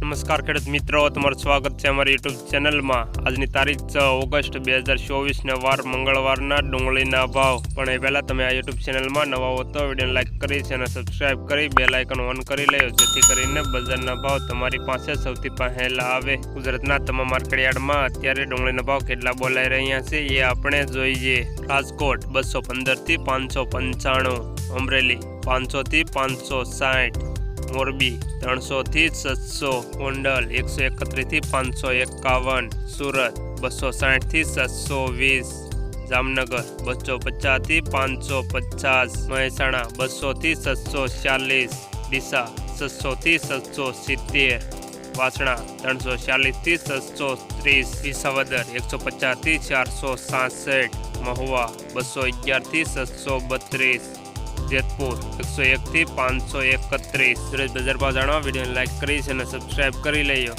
નમસ્કાર ખેડૂત મિત્રો, તમારું સ્વાગત છે અમારી યુટ્યુબ ચેનલમાં। આજની તારીખ 6 ઓગસ્ટ 2024 ને વાર મંગળવારના ડુંગળીના ભાવ। પણ એ પહેલાં તમે આ યુટ્યુબ ચેનલમાં નવા હો તો વિડીયોને લાઇક કરી અને સબસ્ક્રાઇબ કરી બેલ આઇકન ઓન કરી લેજો, જેથી કરીને બજારના ભાવ તમારી પાસે સૌથી પહેલા આવે। ગુજરાતના તમામ માર્કેટયાર્ડમાં અત્યારે ડુંગળીના ભાવ કેટલા બોલાઈ રહ્યા છે એ આપણે જોઈએ। રાજકોટ 215 થી 595, અમરેલી 500 થી 560, मोरबी 300 થી 700, गोंडल 131 થી 551, सूरत 260 થી 720, जामनगर 250 થી 550, મહેસાણા 200 થી 740, ડીસા 600 થી 770, વાસણા 340 થી 730, વિસાવદર 150 થી 467, મહુવા 211 થી 732, જેતपुर 101 થી 531। સુરત બજાર ભાવ જાણવા વિડીયોને લાઇક કરી અને સબસ્ક્રાઇબ કરી લેજો।